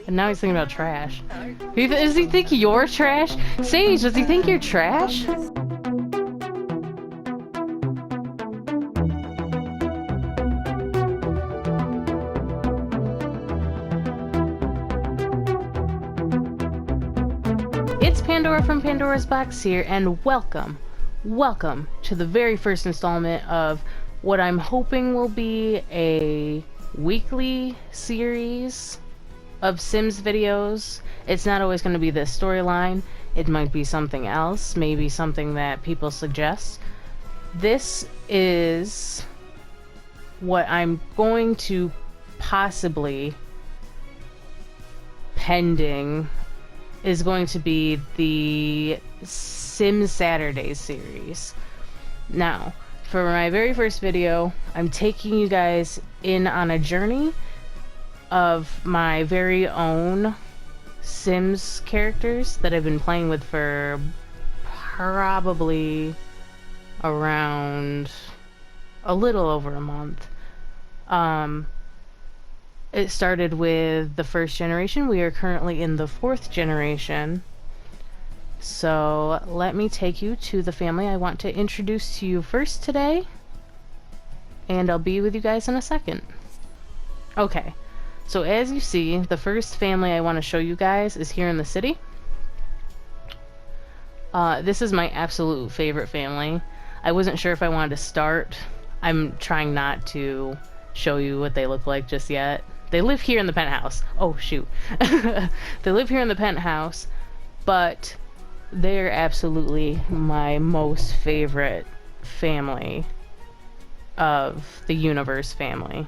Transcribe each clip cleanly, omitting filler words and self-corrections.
And now he's thinking about trash. Does he think you're trash? Sage, does he think you're trash? It's Pandora from Pandora's Box here, and welcome to the very first installment of what I'm hoping will be a weekly series of Sims videos. It's not always going to be this storyline. It might be something else, maybe something that people suggest. This is what I'm going to possibly, pending, is going to be the Sims Saturdays series. Now, for my very first video, I'm taking you guys in on a journey of my very own Sims characters that I've been playing with for probably around a little over a month. It started with the first generation. We are currently in the fourth generation. So let me take you to the family I want to introduce to you first today, and I'll be with you guys in a second. Okay, so as you see, the first family I want to show you guys is here in the city. This is my absolute favorite family. I wasn't sure if I wanted to start. I'm trying not to show you what they look like just yet. They live here in the penthouse. Oh, shoot. They live here in the penthouse, but they're absolutely my most favorite family of the universe family.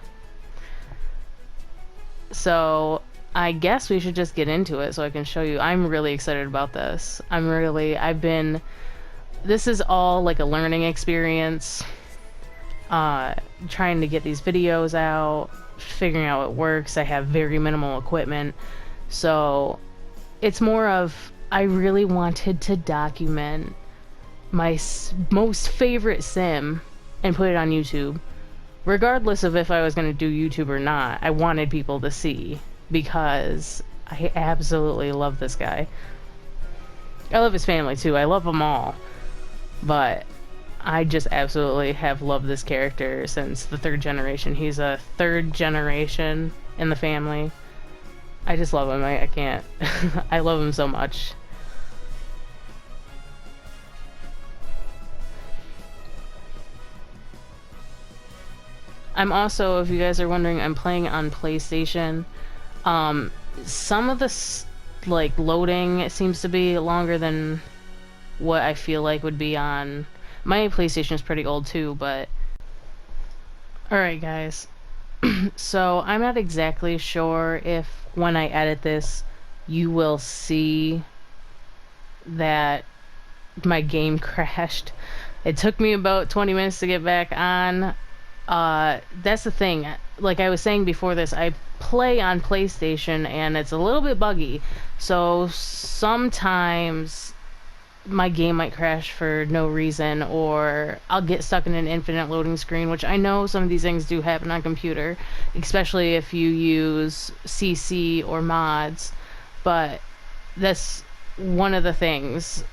So I guess we should just get into it so I can show you. I'm really excited about this. This is all like a learning experience. Trying to get these videos out, figuring out what works. I have very minimal equipment, so it's more of, I really wanted to document my most favorite sim and put it on YouTube. Regardless of if I was going to do YouTube or not, I wanted people to see, because I absolutely love this guy. I love his family too. I love them all. But I just absolutely have loved this character since the third generation. He's a third generation in the family. I just love him. I can't. I love him so much. I'm also, if you guys are wondering, I'm playing on PlayStation. Some of the loading seems to be longer than what I feel like would be on. My PlayStation is pretty old too, but alright guys. So I'm not exactly sure if when I edit this you will see that my game crashed. It took me about 20 minutes to get back on. That's the thing. Like I was saying before this, I play on PlayStation and it's a little bit buggy. So sometimes my game might crash for no reason, or I'll get stuck in an infinite loading screen, which I know some of these things do happen on computer, especially if you use CC or mods. But that's one of the things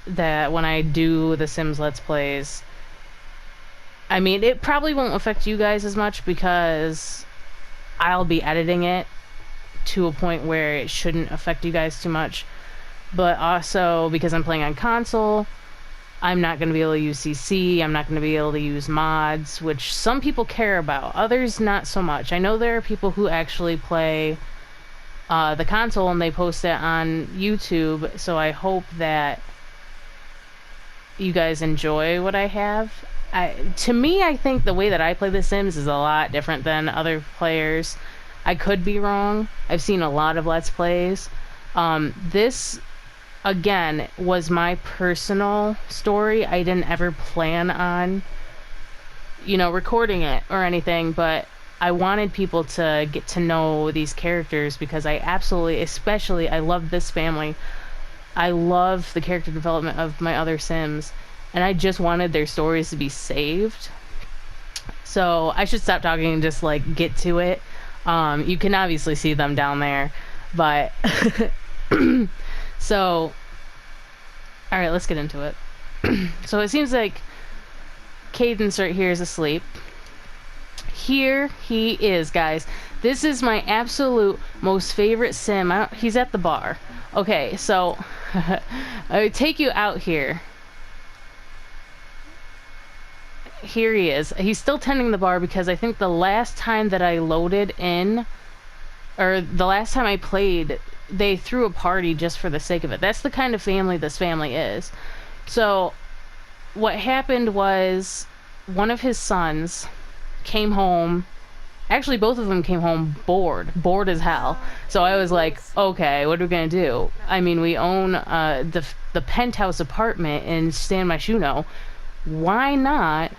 that when I do the Sims Let's Plays, I mean, it probably won't affect you guys as much because I'll be editing it to a point where it shouldn't affect you guys too much. But also, because I'm playing on console, I'm not going to be able to use CC, I'm not going to be able to use mods, which some people care about, others not so much. I know there are people who actually play the console and they post it on YouTube, so I hope that you guys enjoy what I have. To me, I think the way that I play The Sims is a lot different than other players. I could be wrong. I've seen a lot of Let's Plays. This, again, was my personal story. I didn't ever plan on, recording it or anything, but I wanted people to get to know these characters because I love this family. I love the character development of my other Sims, and I just wanted their stories to be saved. So I should stop talking and just get to it. You can obviously see them down there. But so, all right, let's get into it. So it seems like Cadence right here is asleep. Here he is, guys. This is my absolute most favorite sim. He's at the bar. Okay, so I would take you out here. Here he is. He's still tending the bar because I think the last time that I loaded in, or the last time I played, they threw a party just for the sake of it. That's the kind of family this family is. So what happened was one of his sons came home. Actually, both of them came home bored as hell. So I was like, okay, what are we gonna do? I mean, we own the penthouse apartment in San Myshuno. Why not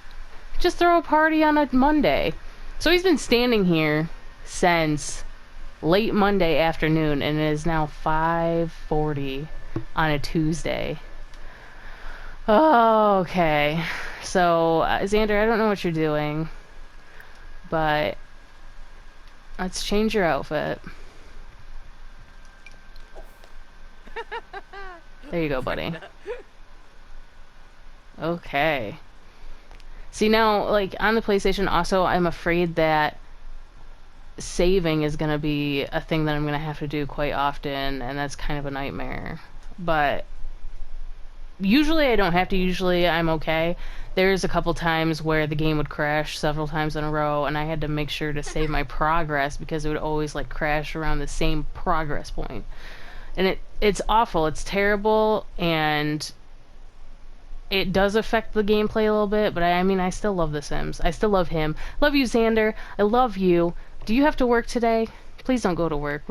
just throw a party on a Monday? So he's been standing here since late Monday afternoon, and it is now 5:40 on a Tuesday. Okay, so Xander, I don't know what you're doing, but let's change your outfit. There you go, buddy. Okay. See, now, like, on the PlayStation, also, I'm afraid that saving is going to be a thing that I'm going to have to do quite often, and that's kind of a nightmare. But usually I don't have to. Usually I'm okay. There's a couple times where the game would crash several times in a row, and I had to make sure to save my progress because it would always, like, crash around the same progress point. And it's awful. It's terrible, and it does affect the gameplay a little bit, but I mean, I still love The Sims. I still love him. Love you, Xander. I love you. Do you have to work today? Please don't go to work.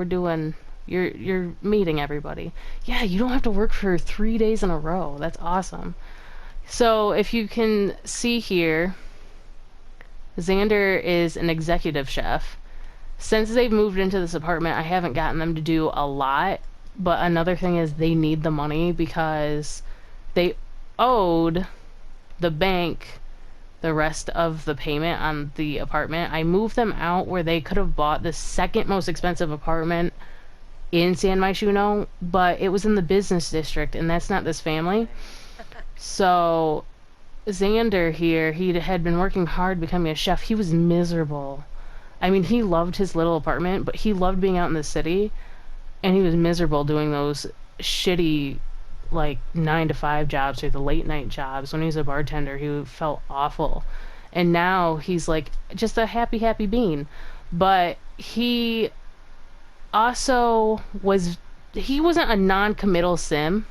You're meeting everybody. Yeah, you don't have to work for 3 days in a row. That's awesome. So, if you can see here, Xander is an executive chef. Since they've moved into this apartment, I haven't gotten them to do a lot, but another thing is they need the money because they owed the bank the rest of the payment on the apartment. I moved them out where they could have bought the second most expensive apartment in San Myshuno, but it was in the business district, and that's not this family. So Xander here, he had been working hard becoming a chef. He was miserable. I mean, he loved his little apartment, but he loved being out in the city, and he was miserable doing those shitty, like, 9 to 5 jobs or the late night jobs. When he was a bartender, he felt awful. And now he's, like, just a happy bean. But he also he wasn't a non-committal sim.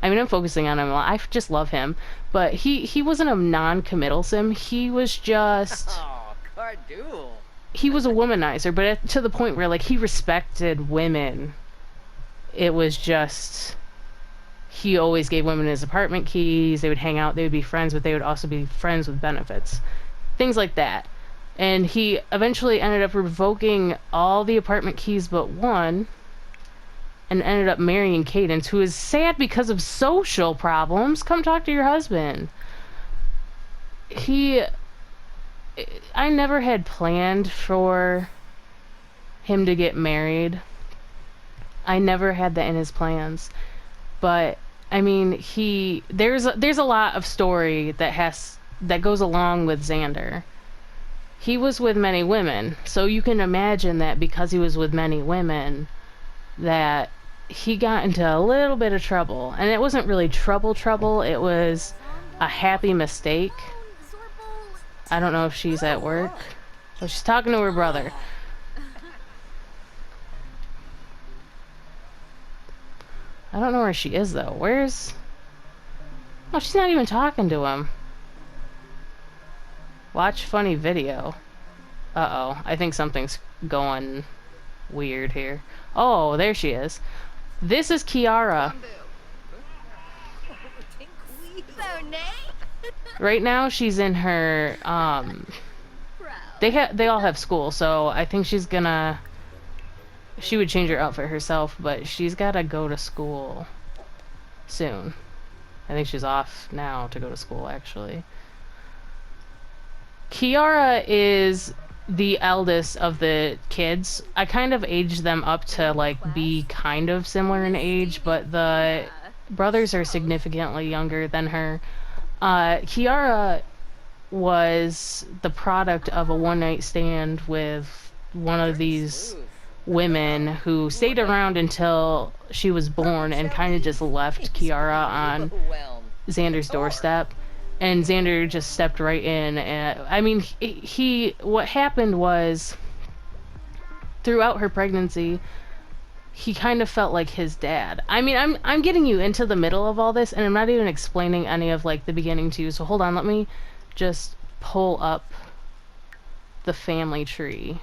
I mean, I'm focusing on him a lot. I just love him. But he wasn't a non-committal sim. He was just... Oh, Cardool. He was a womanizer, but to the point where, like, he respected women. It was just... He always gave women his apartment keys. They would hang out. They would be friends, but they would also be friends with benefits. Things like that. And he eventually ended up revoking all the apartment keys but one, and ended up marrying Cadence, who is sad because of social problems. Come talk to your husband. I never had planned for him to get married. I never had that in his plans. But I mean, there's a lot of story that goes along with Xander. He was with many women, so you can imagine that because he was with many women, that he got into a little bit of trouble. And it wasn't really trouble, it was a happy mistake. I don't know if she's at work. Oh, she's talking to her brother. I don't know where she is, though. Oh, she's not even talking to him. Watch funny video. Uh-oh. I think something's going weird here. Oh, there she is. This is Kiara. Right now, she's in her, they all have school, so I think she would change her outfit herself, but she's gotta go to school soon. I think she's off now to go to school, actually. Kiara is the eldest of the kids. I kind of aged them up to like be West? kind of similar in Miss age, Stevie? but the Yeah. brothers are Shows. significantly younger than her. Kiara was the product of a one night stand with one of Dirty these sleuth. women who stayed Right. around until she was born and kind of Vermicelli? just left He's Kiara Barbarigo on Whelm. Xander's Couture. doorstep. And Xander just stepped right in. And I mean, what happened was throughout her pregnancy, he kind of felt like his dad. I mean, I'm getting you into the middle of all this, and I'm not even explaining any of like the beginning to you. So hold on, let me just pull up the family tree.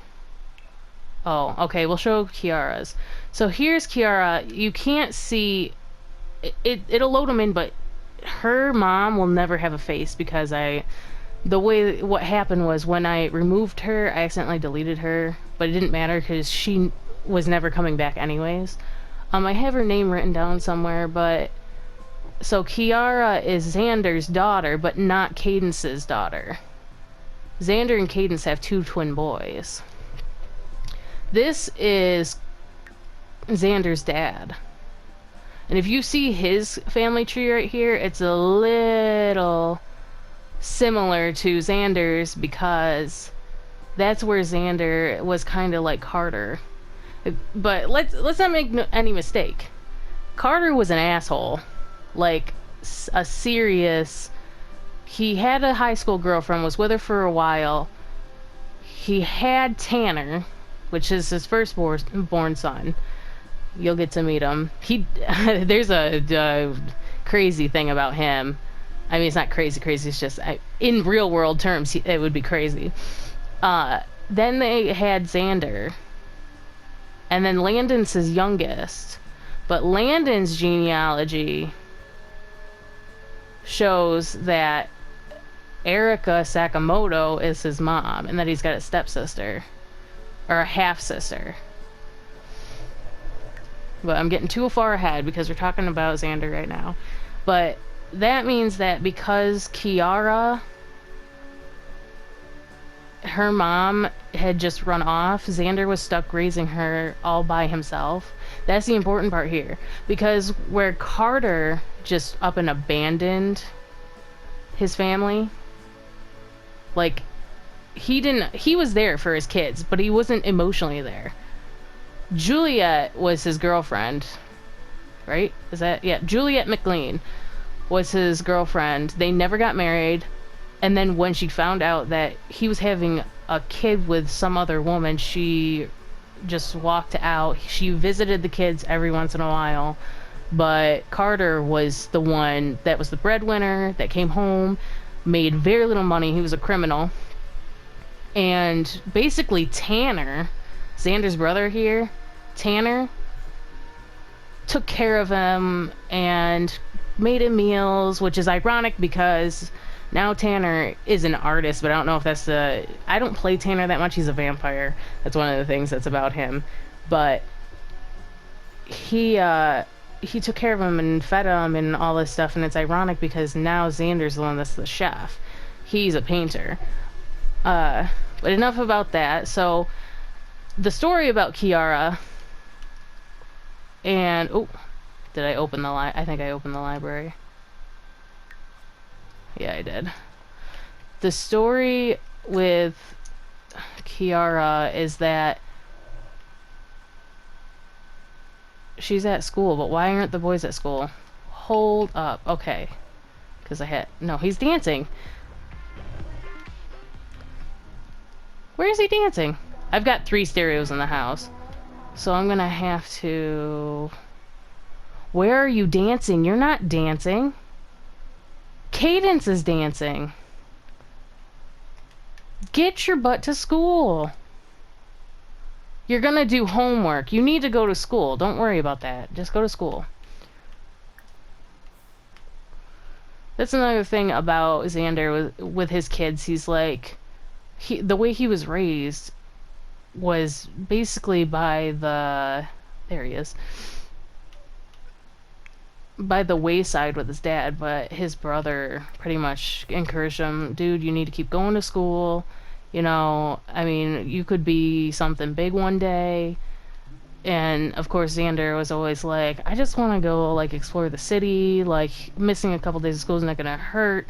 Oh, okay, we'll show Kiara's. So here's Kiara. You can't see it'll load them in, but her mom will never have a face because the way what happened was when I removed her, I accidentally deleted her, but it didn't matter because she was never coming back anyways. I have her name written down somewhere, but so Kiara is Xander's daughter, but not Cadence's daughter. Xander and Cadence have two twin boys. This is Xander's dad. And if you see his family tree right here, it's a little similar to Xander's because that's where Xander was kind of like Carter. But let's not make any mistake. Carter was an asshole, like a serious. He had a high school girlfriend, was with her for a while. He had Tanner, which is his firstborn son. You'll get to meet him. He there's a crazy thing about him. I mean, it's not crazy, crazy. It's just in real world terms, it would be crazy. Then they had Xander, and then Landon's his youngest. But Landon's genealogy shows that Erica Sakamoto is his mom, and that he's got a stepsister or a half sister. But I'm getting too far ahead because we're talking about Xander right now. But that means that because Kiara, her mom had just run off, Xander was stuck raising her all by himself. That's the important part here. Because where Carter just up and abandoned his family, like, he was there for his kids, but he wasn't emotionally there. Juliet was his girlfriend, right? Is that, yeah, Juliet McLean was his girlfriend. They never got married. And then when she found out that he was having a kid with some other woman, she just walked out. She visited the kids every once in a while. But Carter was the one that was the breadwinner, that came home, made very little money. He was a criminal. And basically, Tanner, Xander's brother here, Tanner, took care of him and made him meals, which is ironic because now Tanner is an artist, but I don't know if that's the. I don't play Tanner that much. He's a vampire. That's one of the things that's about him. But he took care of him and fed him and all this stuff, and it's ironic because now Xander's the one that's the chef. He's a painter. Uh, but enough about that. So the story about Kiara and oh, did I open the I think I opened the library. Yeah, I did. The story with Kiara is that she's at school, but why aren't the boys at school? Hold up. Okay. Because I had. No, he's dancing. Where is he dancing? I've got 3 stereos in the house. So I'm gonna have to. Where are you dancing? You're not dancing. Cadence is dancing. Get your butt to school. You're gonna do homework. You need to go to school. Don't worry about that. Just go to school. That's another thing about Xander with his kids. He's like, the way he was raised was basically by the. There he is. By the wayside with his dad, but his brother pretty much encouraged him, dude, you need to keep going to school. You know, I mean, you could be something big one day. And of course, Xander was always like, I just want to go like explore the city. Like missing a couple days of school is not gonna hurt.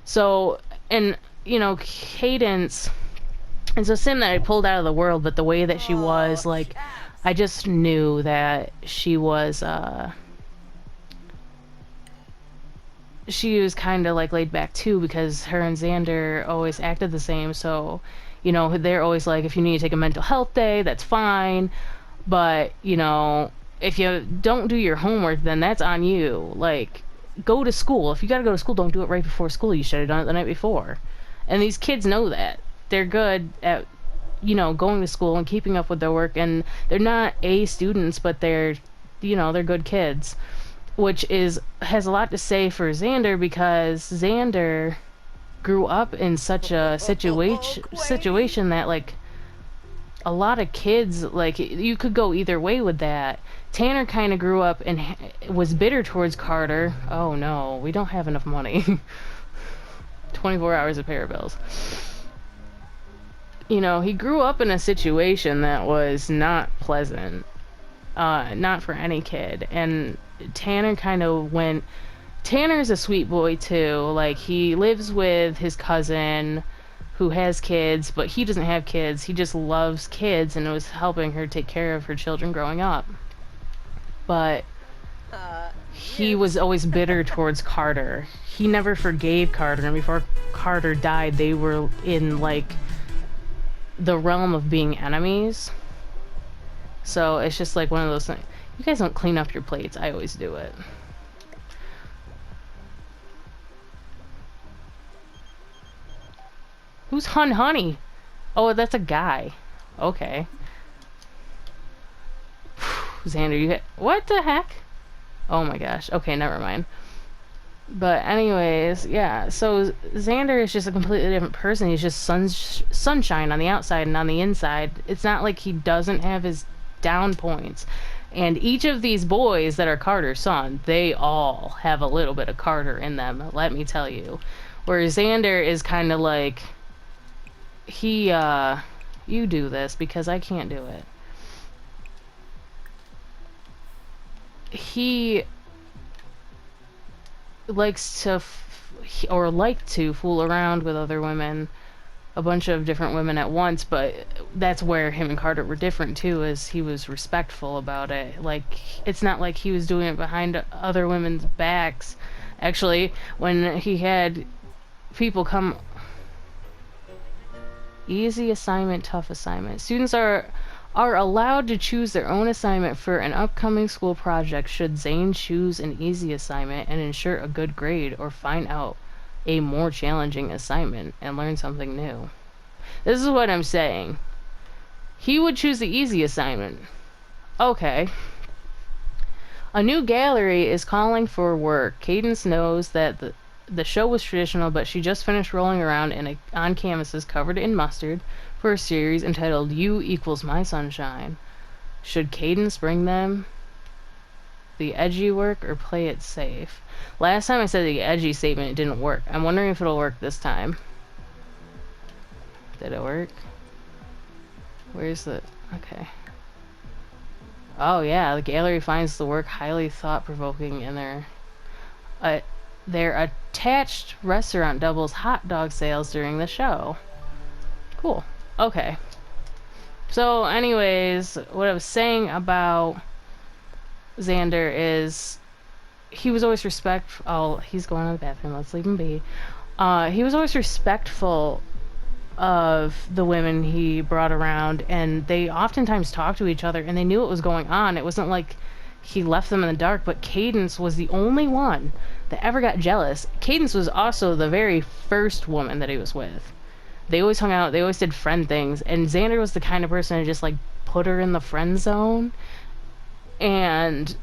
So, and you know, Cadence is a sim that I pulled out of the world, but the way that she Oh, was, like, shucks. I just knew that she was kind of like laid back too, because her and Xander always acted the same. So, you know, they're always like, if you need to take a mental health day, that's fine. But, you know, if you don't do your homework, then that's on you. Like, go to school. If you gotta go to school, don't do it right before school. You should have done it the night before. And these kids know that. They're good at, you know, going to school and keeping up with their work. And they're not A students, but they're, you know, they're good kids. Which is, has a lot to say for Xander, because Xander grew up in such a Quaid. situation that, like, a lot of kids, like, you could go either way with that. Tanner kind of grew up and was bitter towards Carter. Oh no, we don't have enough money. 24 hours of pair bills. You know, he grew up in a situation that was not pleasant. Not for any kid. And Tanner kind of went. Tanner's a sweet boy too. Like, he lives with his cousin who has kids, but he doesn't have kids. He just loves kids and was helping her take care of her children growing up. But he was Yips. always bitter towards Carter. He never forgave Carter, and before Carter died, they were in, like, the realm of being enemies. So it's just like one of those things. You guys don't clean up your plates. I always do it. Who's Hun Honey? Oh, that's a guy. Okay. Xander, you hit. What the heck? Oh my gosh. Okay, never mind. But anyways, yeah. So Xander is just a completely different person. He's just sunshine on the outside and on the inside. It's not like he doesn't have his down points. And each of these boys that are Carter's son, they all have a little bit of Carter in them, let me tell you. Whereas Xander is kind of like, he, you do this because I can't do it. He likes to, or like to, fool around with other women, a bunch of different women at once, but that's where him and Carter were different too, is he was respectful about it. Like, it's not like he was doing it behind other women's backs. Actually, when he had people come, easy assignment, tough assignment. Students are allowed to choose their own assignment for an upcoming school project should Zane choose an easy assignment and ensure a good grade, or find out a more challenging assignment and learn something new. This is what I'm saying. He would choose the easy assignment. Okay. A new gallery is calling for work. Cadence knows that the show was traditional, but she just finished rolling around on canvases covered in mustard for a series entitled You Equals My Sunshine. Should Cadence bring them the edgy work or play it safe? Last time I said the edgy statement, it didn't work. I'm wondering if it'll work this time. Did it work? Where's the... Okay. Oh yeah, the gallery finds the work highly thought-provoking, and their attached restaurant doubles hot dog sales during the show. Cool. Okay. So, anyways, what I was saying about Xander is he was always respectful. Oh, he's going to the bathroom. Let's leave him be. He was always respectful of the women he brought around, and they oftentimes talked to each other, and they knew what was going on. It wasn't like he left them in the dark, but Cadence was the only one that ever got jealous. Cadence was also the very first woman that he was with. They always hung out, they always did friend things, and Xander was the kind of person to just, like, put her in the friend zone, and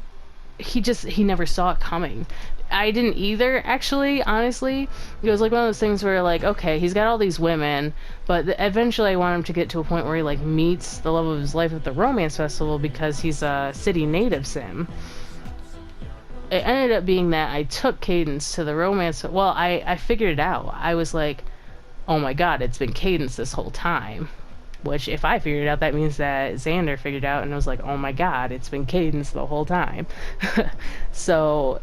he never saw it coming. I didn't either, actually, honestly. It was like one of those things where, like, okay, he's got all these women, but eventually I want him to get to a point where he, like, meets the love of his life at the romance festival, because he's a city native sim. It ended up being that I took Cadence to the romance. Well, I figured it out. I was like, oh my god, it's been Cadence this whole time. Which, if I figured it out, that means that Xander figured it out and was like, oh my god, it's been Cadence the whole time. So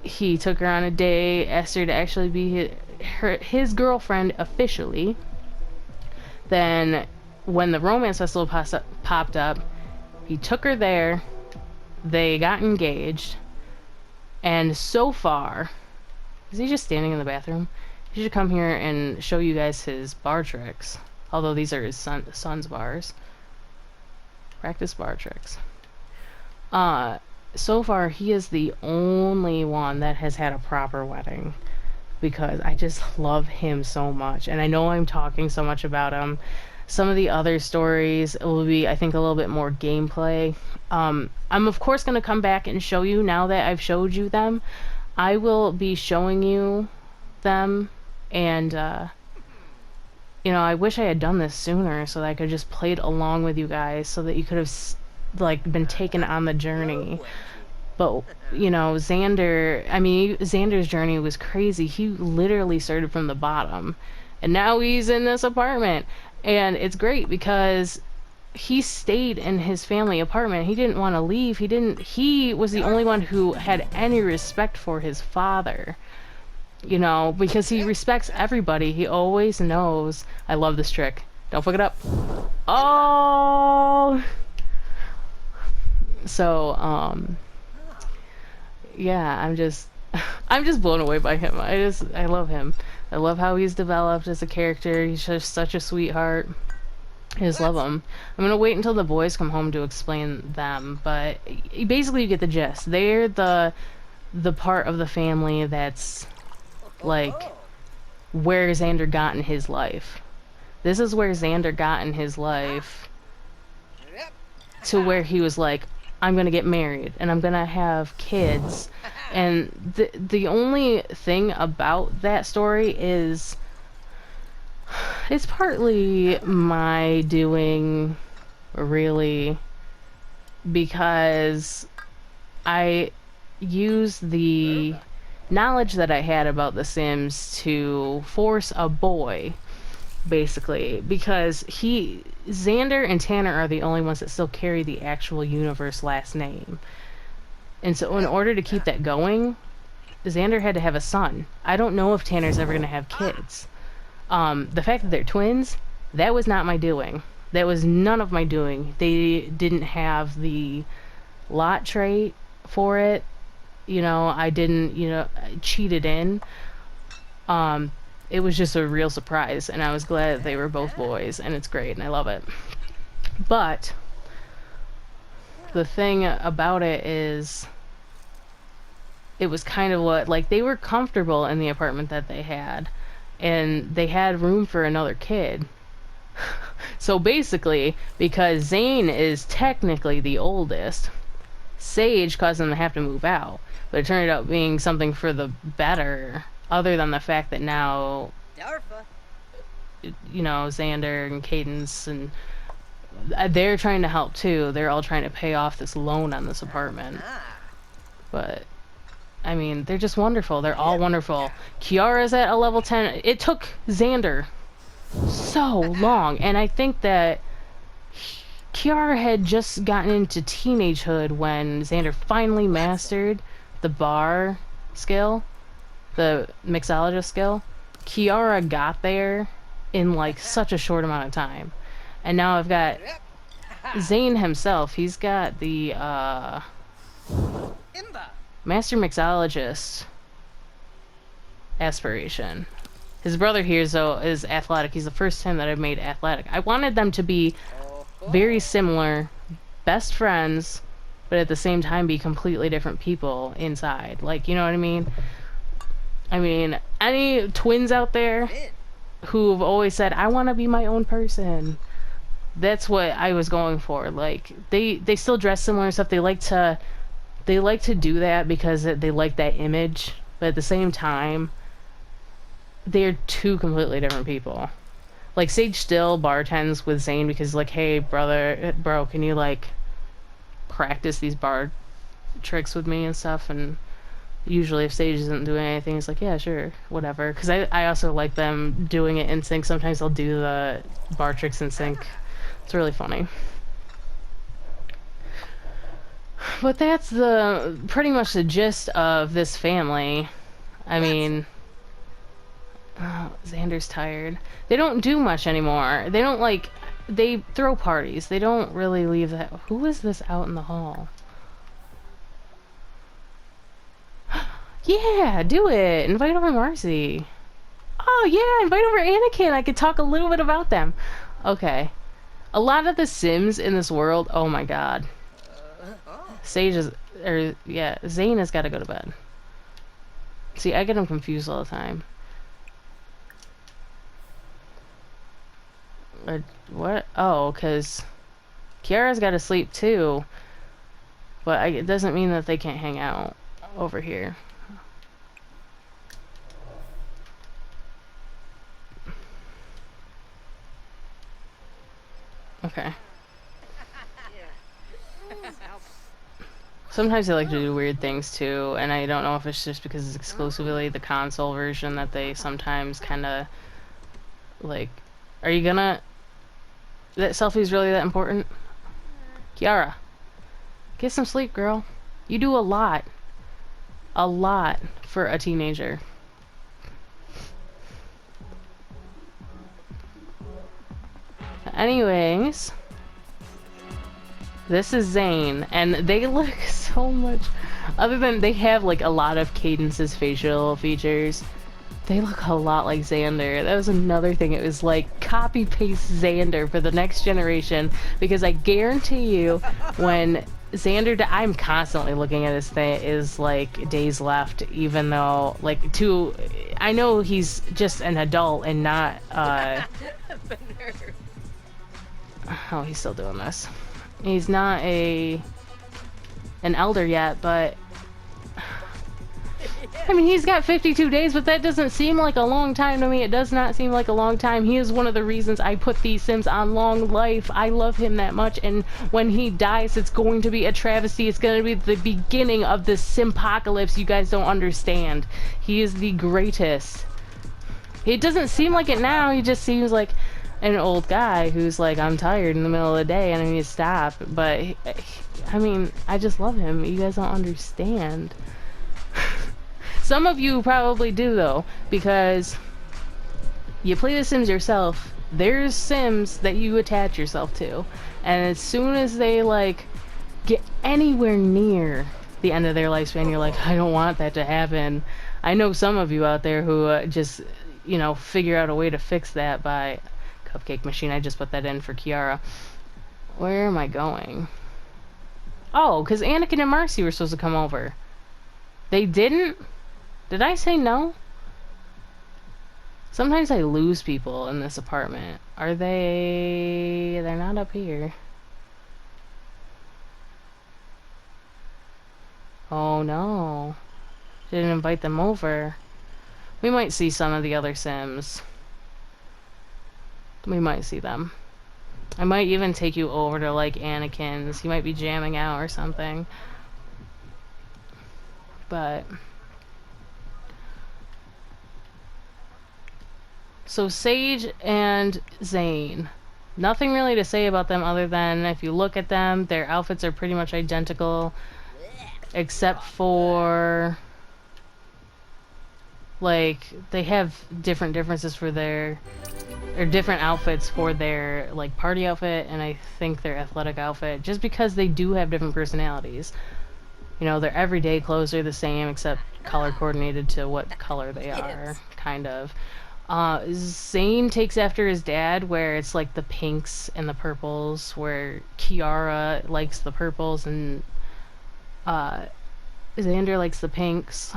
he took her on a date, asked her to actually be his girlfriend officially. Then, when the romance festival popped up, he took her there, they got engaged, and so far, is he just standing in the bathroom? He should come here and show you guys his bar tricks. Although these are his son's bars. Practice bar tricks. So far, he is the only one that has had a proper wedding. Because I just love him so much. And I know I'm talking so much about him. Some of the other stories will be, I think, a little bit more gameplay. I'm, of course, going to come back and show you now that I've showed you them. I will be showing you them. And, you know, I wish I had done this sooner so that I could just played along with you guys so that you could have, like, been taken on the journey. But, you know, Xander's journey was crazy. He literally started from the bottom. And now he's in this apartment. And it's great because he stayed in his family apartment. He didn't want to leave. He was the only one who had any respect for his father. You know, because he respects everybody. He always knows. I love this trick. Don't fuck it up. Oh! So, yeah, I'm just blown away by him. I love him. I love how he's developed as a character. He's just such a sweetheart. I just love him. I'm gonna wait until the boys come home to explain them, but basically you get the gist. They're the part of the family that's like where Xander got in his life. This is where Xander got in his life to where he was like, I'm gonna get married and I'm gonna have kids. And the only thing about that story is it's partly my doing, really, because I used the knowledge that I had about The Sims to force a boy, basically, because Xander and Tanner are the only ones that still carry the actual universe last name. And so in order to keep that going, Xander had to have a son. I don't know if Tanner's ever going to have kids. The fact that they're twins, that was not my doing. That was none of my doing. They didn't have the lot trait for it. You know, I didn't, cheat it in. It was just a real surprise, and I was glad that they were both boys, and it's great, and I love it. But the thing about it is, it was kind of like, they were comfortable in the apartment that they had, and they had room for another kid. So basically, because Zane is technically the oldest, Sage caused them to have to move out. But it turned out being something for the better, other than the fact that now, Xander and Cadence and they're trying to help too. They're all trying to pay off this loan on this apartment. But I mean, they're just wonderful. They're all wonderful. Kiara's at a level 10. It took Xander so long, and I think that Kiara had just gotten into teenagehood when Xander finally mastered the bar skill, the mixologist skill. Kiara got there in like such a short amount of time. And now I've got Zane himself. He's got the master mixologist aspiration. His brother here is athletic. He's the first time that I've made athletic. I wanted them to be very similar, best friends, but at the same time be completely different people inside. Like, you know what I mean? I mean, any twins out there who've always said, I want to be my own person, that's what I was going for. Like, they still dress similar and stuff. They like to do that because they like that image, but at the same time, they're two completely different people. Like, Sage still bartends with Zane because, like, hey, bro, can you, like, practice these bar tricks with me and stuff? And Usually if Sage isn't doing anything, it's like, yeah, sure, whatever. Because I also like them doing it in sync. Sometimes they'll do the bar tricks in sync. It's really funny. But that's the pretty much the gist of this family. I mean, oh, Xander's tired. They don't do much anymore. They don't like, they throw parties. They don't really leave that. Who is this out in the hall? Yeah, do it. Invite over Marcy. Oh yeah, invite over Anakin. I could talk a little bit about them. Okay. A lot of the Sims in this world, oh my god. Sage is, or yeah, Zane has got to go to bed. See, I get him confused all the time. What? Oh, because Kiara's got to sleep too. But it doesn't mean that they can't hang out over here. Okay. Sometimes they like to do weird things too, and I don't know if it's just because it's exclusively the console version that they sometimes kind of like. Are you gonna? That selfie's really that important? Kiara, get some sleep, girl. You do a lot. A lot for a teenager. Anyways, this is Zane, and they look so much. Other than they have like a lot of Cadence's facial features, they look a lot like Xander. That was another thing. It was like copy paste Xander for the next generation, because I guarantee you, when Xander, I'm constantly looking at his thing is like days left, even though like I know he's just an adult and not. Oh, he's still doing this. He's not an elder yet, but I mean, he's got 52 days, but that doesn't seem like a long time to me. It does not seem like a long time. He is one of the reasons I put these Sims on long life. I love him that much, and when he dies, it's going to be a travesty. It's going to be the beginning of this Simpocalypse you guys don't understand. He is the greatest. It doesn't seem like it now. He just seems like an old guy who's like, I'm tired in the middle of the day and I need to stop. But, I mean, I just love him. You guys don't understand. Some of you probably do, though, because you play The Sims yourself. There's Sims that you attach yourself to. And as soon as they, like, get anywhere near the end of their lifespan, you're like, I don't want that to happen. I know some of you out there who just, you know, figure out a way to fix that by... Cupcake machine, I just put that in for Kiara. Where am I going? Oh, because Anakin and Marcy were supposed to come over. They didn't? Did I say no? Sometimes I lose people in this apartment. Are they... They're not up here. Oh no. Didn't invite them over. We might see some of the other Sims. We might see them. I might even take you over to, like, Anakin's. He might be jamming out or something. But... So, Sage and Zane. Nothing really to say about them other than, if you look at them, their outfits are pretty much identical. Except for... Like, they have different differences for their... or different outfits for their like party outfit and I think their athletic outfit, just because they do have different personalities. You know, their everyday clothes are the same except color coordinated to what color they are, kind of. Zane takes after his dad, where it's like the pinks and the purples, where Kiara likes the purples and Xander likes the pinks.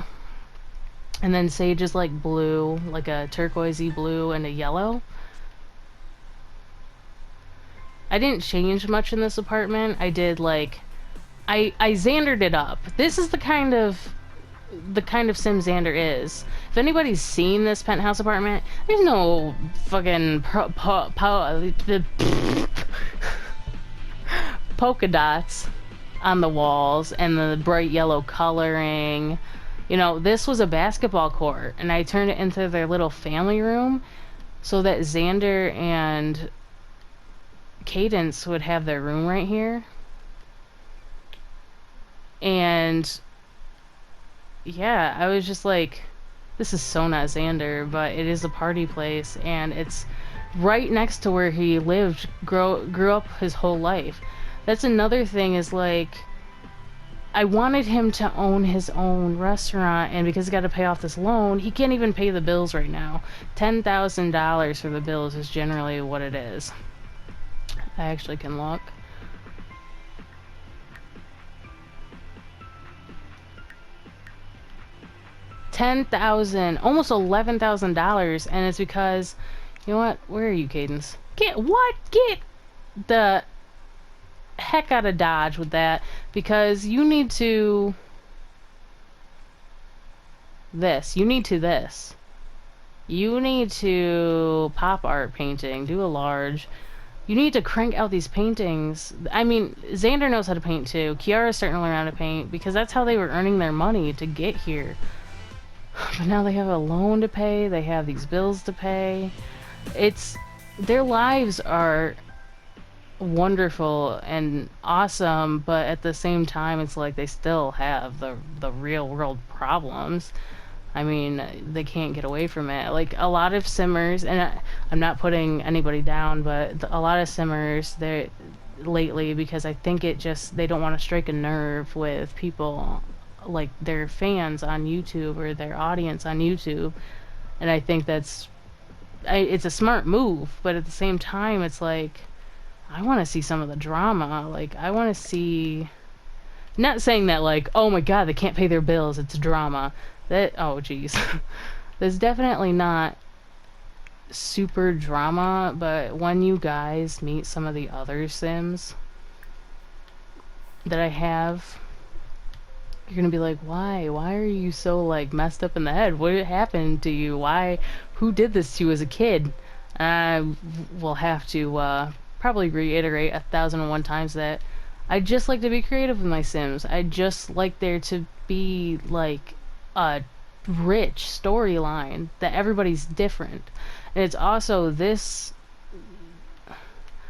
And then Sage is like blue, like a turquoisey blue and a yellow. I didn't change much in this apartment. I did like... I Xandered it up. This is the kind of Sim Xander is. If anybody's seen this penthouse apartment, there's no fucking polka dots on the walls and the bright yellow coloring. You know, this was a basketball court, and I turned it into their little family room so that Xander and Cadence would have their room right here. And yeah, I was just like, this is so not Xander, but it is a party place, and it's right next to where he lived, grew up his whole life. That's another thing is like, I wanted him to own his own restaurant, and because he got to pay off this loan, he can't even pay the bills right now. $10,000 for the bills is generally what it is. I actually can look. $10,000, almost $11,000, and it's because, you know what? Where are you, Cadence? Get what? Get the heck out of Dodge with that, because you need to this. You need to this. You need to pop art painting, do a large. You need to crank out these paintings. I mean, Xander knows how to paint too. Kiara's starting to learn how to paint because that's how they were earning their money to get here. But now they have a loan to pay, they have these bills to pay. It's their lives are wonderful and awesome, but at the same time it's like they still have the real world problems. I mean, they can't get away from it. Like a lot of simmers, and I'm not putting anybody down, but a lot of simmers, they lately, because I think it just they don't want to strike a nerve with people, like their fans on YouTube or their audience on YouTube, and I think it's a smart move, but at the same time, it's like I want to see some of the drama. Like I want to see. Not saying that like, oh my god, they can't pay their bills, it's drama. That, oh geez. There's definitely not super drama, but when you guys meet some of the other Sims that I have, you're gonna be like, why? Why are you so like messed up in the head? What happened to you? Why? Who did this to you as a kid? I will have to probably reiterate 1,001 times that I just like to be creative with my Sims. I just like there to be like a rich storyline that everybody's different. And it's also this.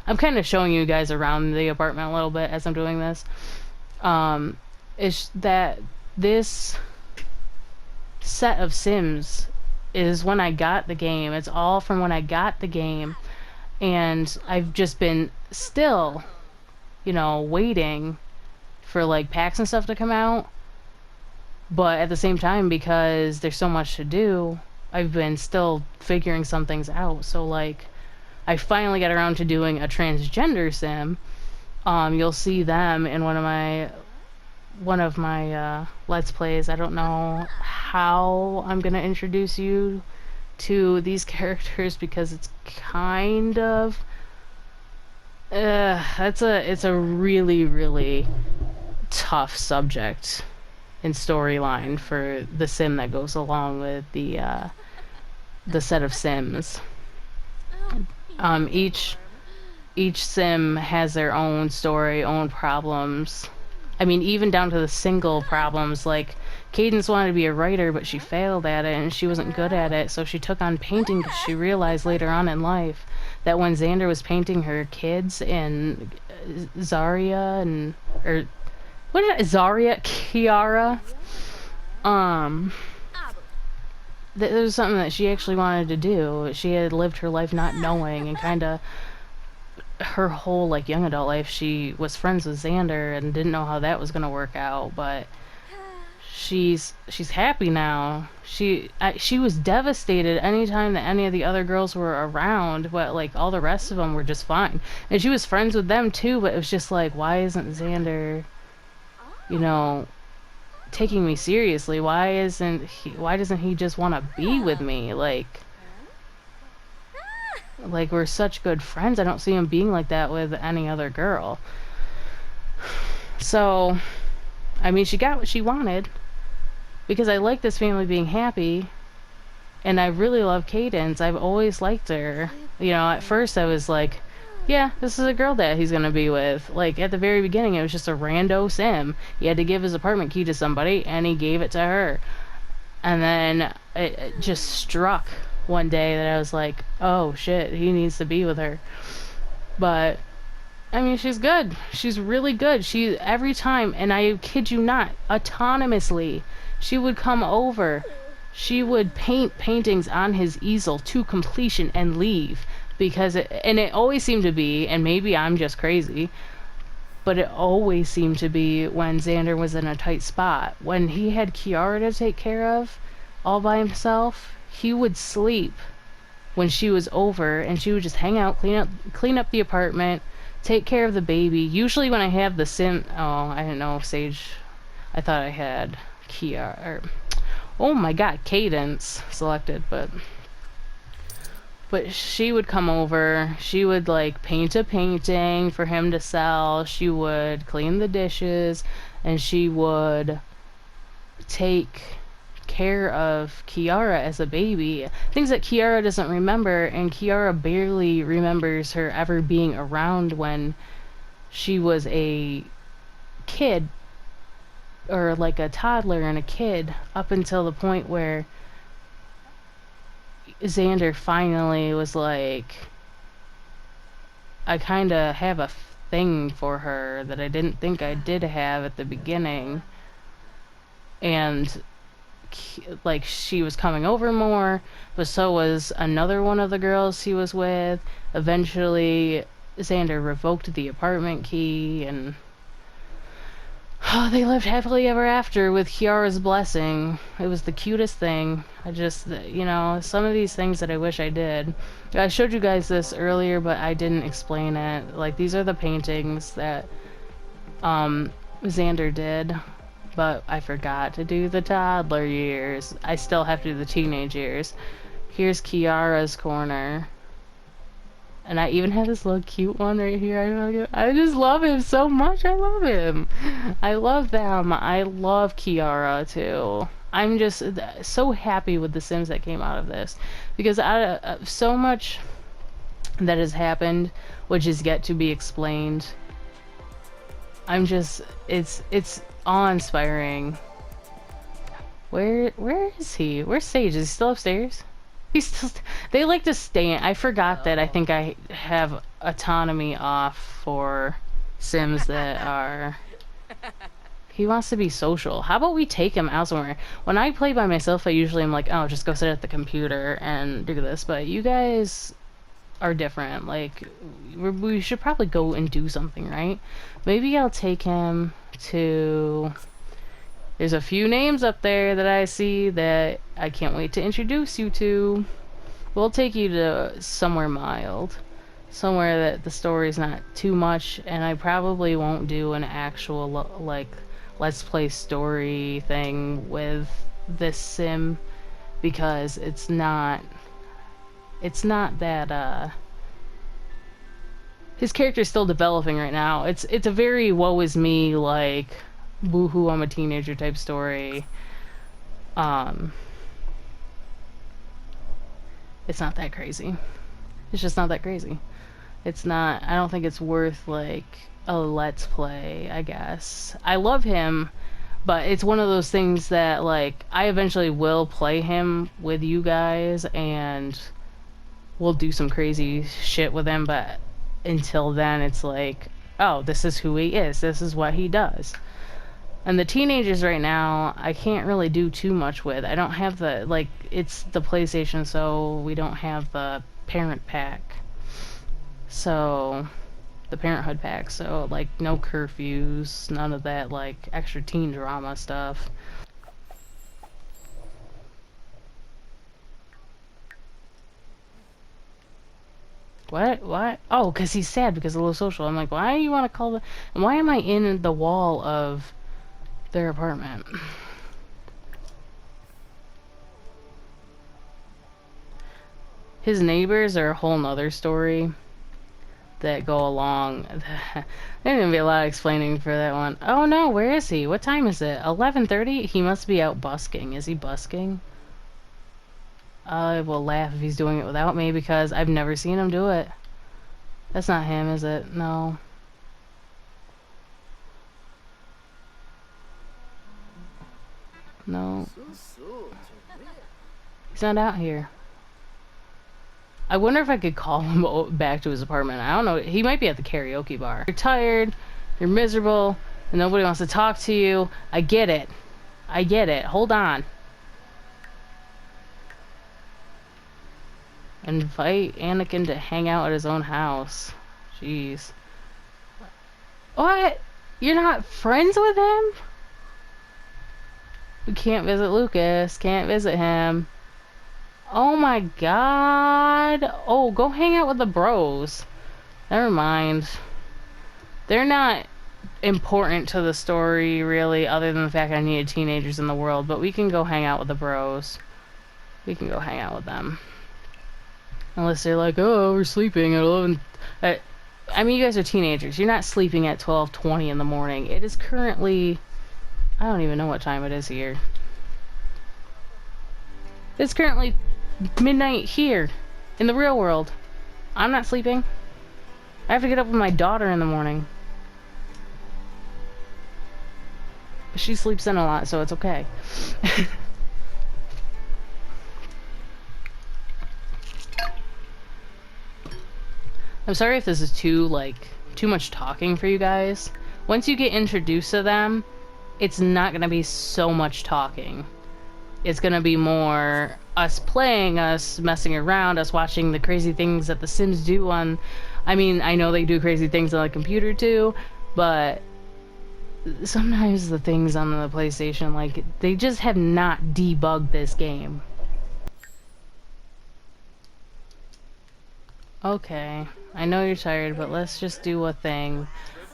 I'm kind of showing you guys around the apartment a little bit as I'm doing this. Is that this set of Sims is when I got the game. It's all from when I got the game. And I've just been still, you know, waiting for like packs and stuff to come out. But at the same time, because there's so much to do, I've been still figuring some things out. So like, I finally got around to doing a transgender sim. You'll see them in one of my Let's Plays. I don't know how I'm gonna introduce you to these characters because it's kind of it's a really, really tough subject and storyline for the sim that goes along with the set of Sims. Each sim has their own story, own problems. I mean, even down to the single problems, like Cadence wanted to be a writer, but she failed at it and she wasn't good at it, so she took on painting because she realized later on in life that when Xander was painting her kids and Zarya and or what did Zarya Kiara there was something that she actually wanted to do. She had lived her life not knowing, and kind of her whole like young adult life she was friends with Xander and didn't know how that was going to work out, but she's happy now. She was devastated anytime that any of the other girls were around, but like all the rest of them were just fine, and she was friends with them too, but it was just like, why isn't Xander, you know, taking me seriously? Why doesn't he just want to be with me? Like we're such good friends. I don't see him being like that with any other girl. So I mean, she got what she wanted because I like this family being happy, and I really love Cadence. I've always liked her. You know, at first I was like, yeah, this is a girl that he's gonna be with. Like at the very beginning, it was just a rando sim. He had to give his apartment key to somebody, and he gave it to her. And then it just struck one day that I was like, oh shit, he needs to be with her. But I mean, she's good. She's really good. She every time, and I kid you not, autonomously, she would come over. She would paint paintings on his easel to completion and leave because it always seemed to be, and maybe I'm just crazy, but it always seemed to be when Xander was in a tight spot. When he had Kiara to take care of all by himself, he would sleep when she was over, and she would just hang out, clean up the apartment, take care of the baby. Usually when I have the I didn't know Sage. I thought I had Kiara. Oh my god, Cadence selected, but she would come over, she would like paint a painting for him to sell, she would clean the dishes, and she would take care of Kiara as a baby. Things that Kiara doesn't remember, and Kiara barely remembers her ever being around when she was a kid, or like a toddler and a kid, up until the point where Xander finally was like, I kind of have a thing for her that I didn't think I did have at the beginning. And like she was coming over more, but so was another one of the girls he was with. Eventually, Xander revoked the apartment key, and they lived happily ever after with Kiara's blessing. It was the cutest thing. I just, some of these things that I wish I did. I showed you guys this earlier, but I didn't explain it. Like, these are the paintings that Xander did, but I forgot to do the toddler years. I still have to do the teenage years. Here's Kiara's corner. And I even have this little cute one right here. I just love him so much. I love him. I love them. I love Kiara too. I'm just so happy with the Sims that came out of this, because out of so much that has happened, which is yet to be explained, I'm just it's awe-inspiring. Where is he? Where's Sage? Is he still upstairs? He's still. They like to stay in. I forgot that I think I have autonomy off for Sims that are. He wants to be social. How about we take him out somewhere? When I play by myself, I usually am like, oh, just go sit at the computer and do this. But you guys are different. Like, we should probably go and do something, right? Maybe I'll take him to. There's a few names up there that I see that I can't wait to introduce you to. We'll take you to somewhere mild. Somewhere that the story's not too much, and I probably won't do an actual, like, let's play story thing with this sim, because it's not that, his character's still developing right now. It's a very woe is me, like, boo-hoo, I'm a teenager type story. It's not that crazy. It's just not that crazy. It's not, I don't think it's worth, like, a let's play, I guess. I love him, but it's one of those things that, like, I eventually will play him with you guys, and we'll do some crazy shit with him, but until then, it's like, oh, this is who he is. This is what he does. And the teenagers right now, I can't really do too much with. I don't have the, like, it's the PlayStation, so we don't have the parent pack. So, the parenthood pack, so, like, no curfews, none of that, like, extra teen drama stuff. What? Oh, because he's sad because of low social. I'm like, why do you want to call the... Why am I in the wall of their apartment? His neighbors are a whole nother story that go along. There's gonna be a lot of explaining for that one. Oh no, where is he? What time is it? 11:30? He must be out busking. Is he busking? I will laugh if he's doing it without me, because I've never seen him do it. That's not him, is it? No. No. He's not out here. I wonder if I could call him back to his apartment. I don't know. He might be at the karaoke bar. You're tired, you're miserable, and nobody wants to talk to you. I get it. I get it. Hold on. Invite Anakin to hang out at his own house. Jeez. What? You're not friends with him? We can't visit Lucas. Can't visit him. Oh my god. Oh, go hang out with the bros. Never mind. They're not important to the story, really, other than the fact I needed teenagers in the world, but we can go hang out with the bros. We can go hang out with them. Unless they're like, oh, we're sleeping at 11... I mean, you guys are teenagers. You're not sleeping at 12:20 in the morning. It is currently... I don't even know what time it is here. It's currently midnight here, in the real world. I'm not sleeping. I have to get up with my daughter in the morning. But she sleeps in a lot, so it's okay. I'm sorry if this is too much talking for you guys. Once you get introduced to them, it's not gonna be so much talking. It's gonna be more us playing, us messing around, us watching the crazy things that the Sims do on... I mean, I know they do crazy things on the computer too, but sometimes the things on the PlayStation, like, they just have not debugged this game. Okay, I know you're tired, but let's just do a thing.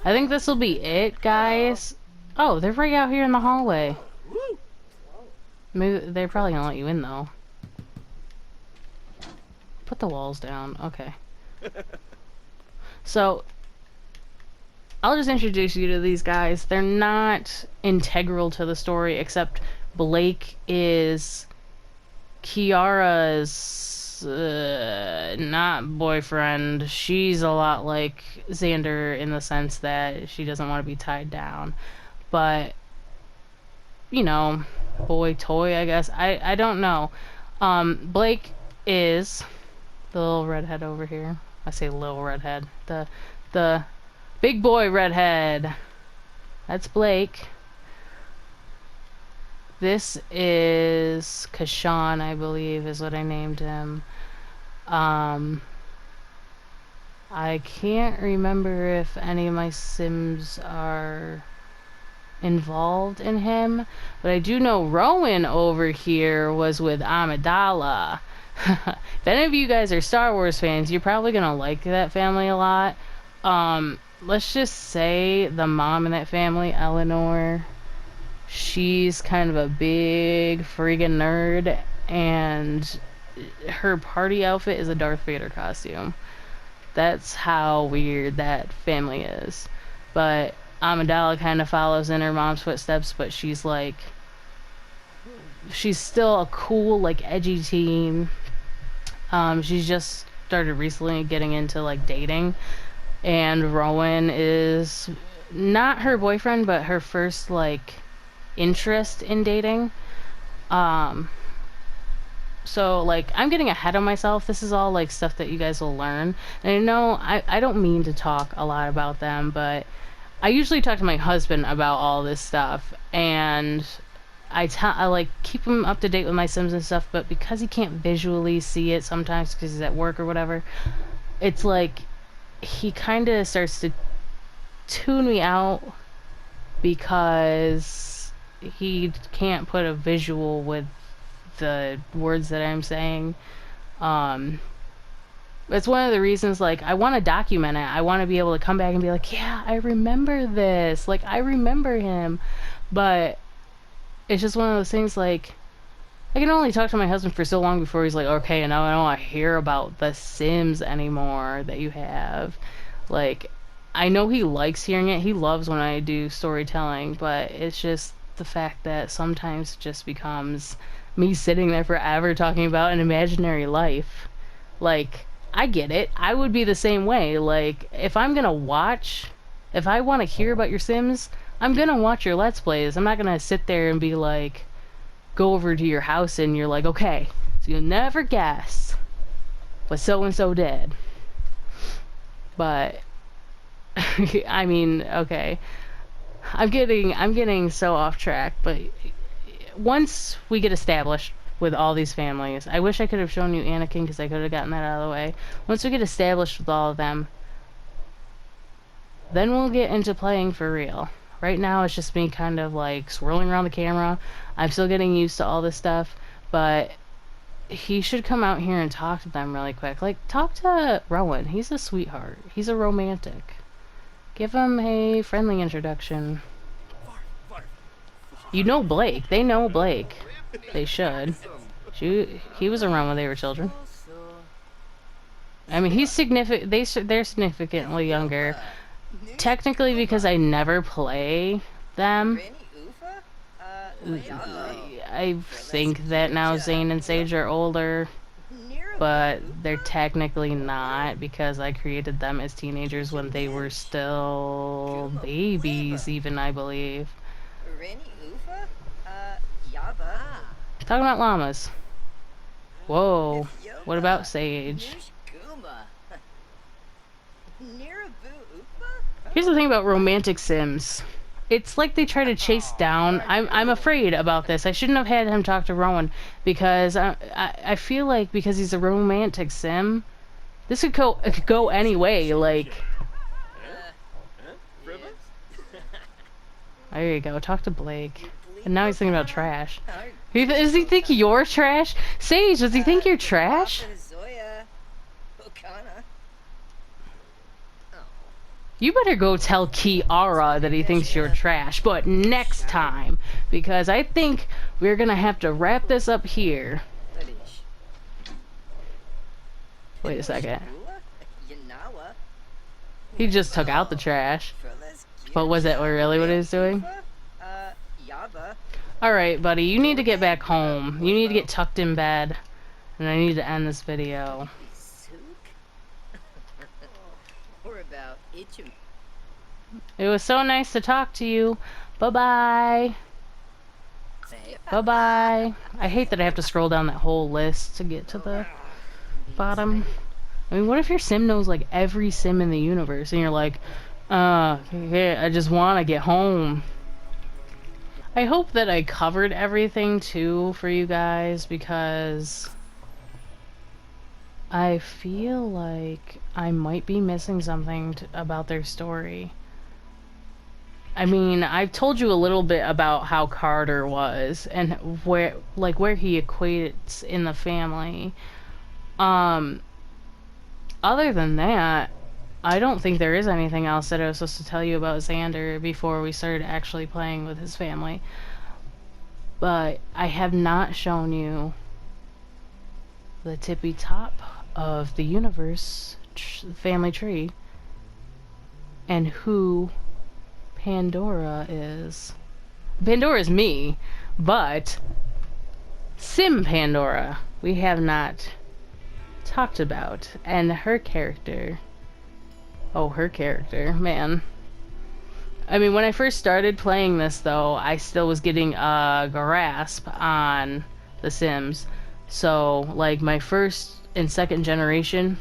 I think this will be it, guys. Oh, they're right out here in the hallway. Maybe they're probably gonna let you in, though. Put the walls down. Okay. So, I'll just introduce you to these guys. They're not integral to the story, except Blake is Kiara's not boyfriend. She's a lot like Xander in the sense that she doesn't want to be tied down. But, you know, boy toy, I guess. I don't know. Blake is the little redhead over here. I say little redhead. The big boy redhead. That's Blake. This is Kashan, I believe, is what I named him. I can't remember if any of my Sims are involved in him, but I do know Rowan over here was with Amidala. If any of you guys are Star Wars fans, you're probably gonna like that family a lot. Let's just say the mom in that family, Eleanor, she's kind of a big friggin' nerd, and her party outfit is a Darth Vader costume. That's how weird that family is. But Amidala kind of follows in her mom's footsteps, but she's still a cool, like, edgy teen. She's just started recently getting into, like, dating. And Rowan is not her boyfriend, but her first, like, interest in dating. So, like, I'm getting ahead of myself. This is all, like, stuff that you guys will learn. And I know I don't mean to talk a lot about them, but I usually talk to my husband about all this stuff. And I like keep him up to date with my Sims and stuff, but because he can't visually see it sometimes because he's at work or whatever, it's like he kind of starts to tune me out because he can't put a visual with the words that I'm saying. It's one of the reasons, like, I want to document it. I want to be able to come back and be like, yeah, I remember this. Like, I remember him. But it's just one of those things, like, I can only talk to my husband for so long before he's like, okay, now I don't want to hear about the Sims anymore that you have. Like, I know he likes hearing it. He loves when I do storytelling, but it's just the fact that sometimes it just becomes me sitting there forever talking about an imaginary life. Like, I get it. I would be the same way. Like, if I want to hear about your Sims, I'm gonna watch your Let's Plays. I'm not gonna sit there and be like, go over to your house and you're like, okay, so you'll never guess what so and so did. But I mean, okay. I'm getting so off track, but once we get established with all these families, I wish I could have shown you Anakin because I could have gotten that out of the way. Once we get established with all of them, then we'll get into playing for real. Right now it's just me kind of like swirling around the camera. I'm still getting used to all this stuff, but he should come out here and talk to them really quick. Like, talk to Rowan. He's a sweetheart. He's a romantic. Give him a friendly introduction. You know Blake. They know Blake. They should. He was around when they were children. I mean, he's significant. They're significantly younger. Technically, because I never play them, I think that now Zane and Sage are older, but they're technically not because I created them as teenagers when they were still babies, even, I believe. Talking about llamas. Whoa. What about Sage? Here's the thing about romantic Sims. It's like they try to chase down. I'm afraid about this. I shouldn't have had him talk to Rowan because I feel like because he's a romantic Sim, this could go any way. Like, there you go. Talk to Blake. And now he's thinking about trash. Does he think you're trash? Sage, does he think you're trash? You better go tell Kiara that he thinks you're trash, but next time, because I think we're gonna have to wrap this up here. Wait a second. He just took out the trash. But was that really what he was doing? Alright, buddy, you need to get back home. You need to get tucked in bed. And I need to end this video. It was so nice to talk to you. Bye-bye. Bye-bye. I hate that I have to scroll down that whole list to get to the bottom. I mean, what if your sim knows, like, every sim in the universe, and you're like, yeah, I just want to get home. I hope that I covered everything, too, for you guys, because I feel like I might be missing something about their story. I mean, I've told you a little bit about how Carter was and where he equates in the family. Other than that, I don't think there is anything else that I was supposed to tell you about Xander before we started actually playing with his family. But I have not shown you the tippy top of the universe family tree and who Pandora is. Pandora is me, but Sim Pandora we have not talked about, and her character. Oh, her character, man. I mean, when I first started playing this, though, I still was getting a grasp on The Sims. So, like, my first and second generation,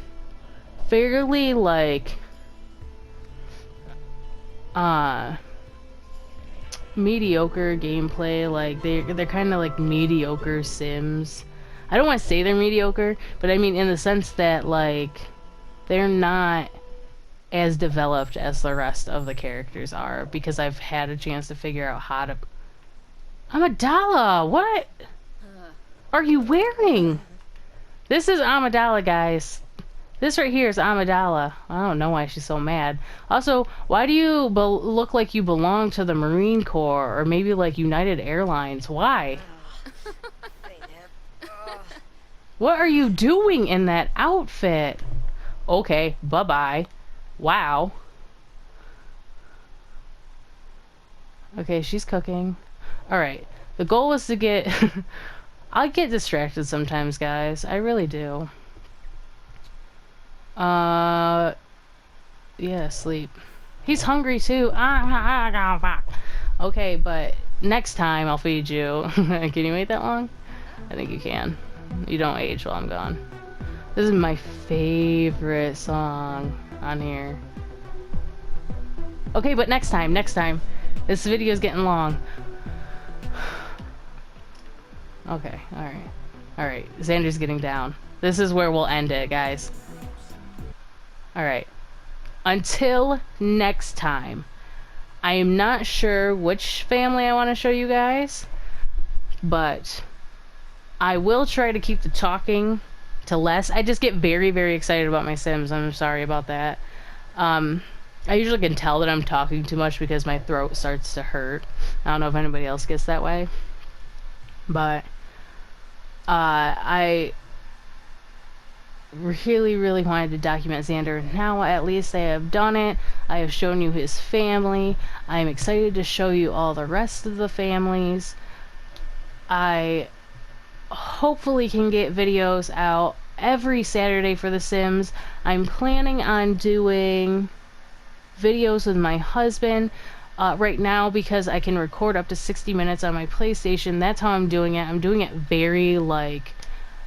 fairly, like, mediocre gameplay. Like, they're kind of like mediocre Sims. I don't want to say they're mediocre, but I mean in the sense that, like, they're not as developed as the rest of the characters are, because I've had a chance to figure out how to... Amidala! What are you wearing? This is Amidala, guys. This right here is Amidala. I don't know why she's so mad. Also, why do you look like you belong to the Marine Corps, or maybe like United Airlines? Why? What are you doing in that outfit? Okay, bye-bye. Wow. Okay, she's cooking. Alright, the goal is to get... I get distracted sometimes, guys. I really do. Yeah, sleep. He's hungry too. Okay, but next time I'll feed you. Can you wait that long? I think you can. You don't age while I'm gone. This is my favorite song on here. Okay, but next time. This video is getting long. Okay, alright. Xander's getting down. This is where we'll end it, guys. Alright. Until next time. I am not sure which family I want to show you guys, but I will try to keep the talking to less. I just get very, very excited about my Sims. I'm sorry about that. I usually can tell that I'm talking too much because my throat starts to hurt. I don't know if anybody else gets that way. But I really, really wanted to document Xander. Now at least I have done it. I have shown you his family. I am excited to show you all the rest of the families. I hopefully can get videos out every Saturday for The Sims. I'm planning on doing videos with my husband right now because I can record up to 60 minutes on my PlayStation. That's how I'm doing it. I'm doing it very like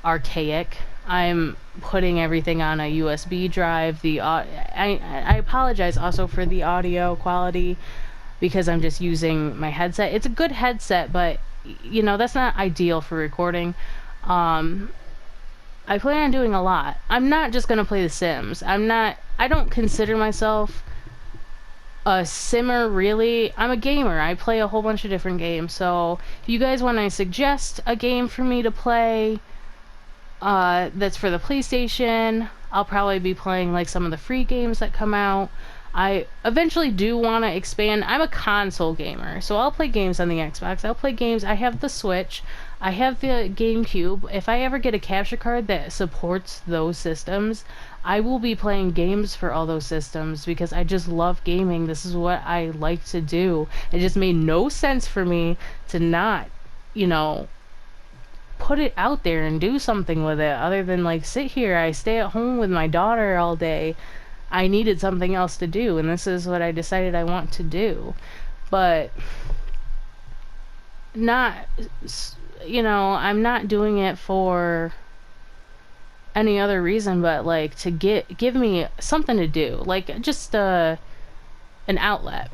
archaic. I'm putting everything on a USB drive. I apologize also for the audio quality because I'm just using my headset. It's a good headset, but you know, that's not ideal for recording. I plan on doing a lot. I'm not just gonna play The Sims. I don't consider myself a simmer, really. I'm a gamer. I play a whole bunch of different games. So if you guys want to suggest a game for me to play that's for the PlayStation, I'll probably be playing like some of the free games that come out. I eventually do want to expand. I'm a console gamer, so I'll play games on the Xbox. I'll play games. I have the Switch. I have the GameCube. If I ever get a capture card that supports those systems, I will be playing games for all those systems because I just love gaming. This is what I like to do. It just made no sense for me to not, you know, put it out there and do something with it other than like sit here. I stay at home with my daughter all day. I needed something else to do, and this is what I decided I want to do. But not, you know, I'm not doing it for any other reason but like to give me something to do, like just an outlet.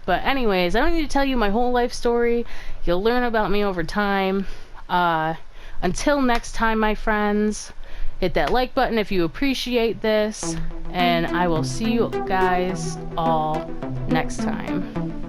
But anyways, I don't need to tell you my whole life story. You'll learn about me over time. Until next time, my friends, hit that like button if you appreciate this, and I will see you guys all next time.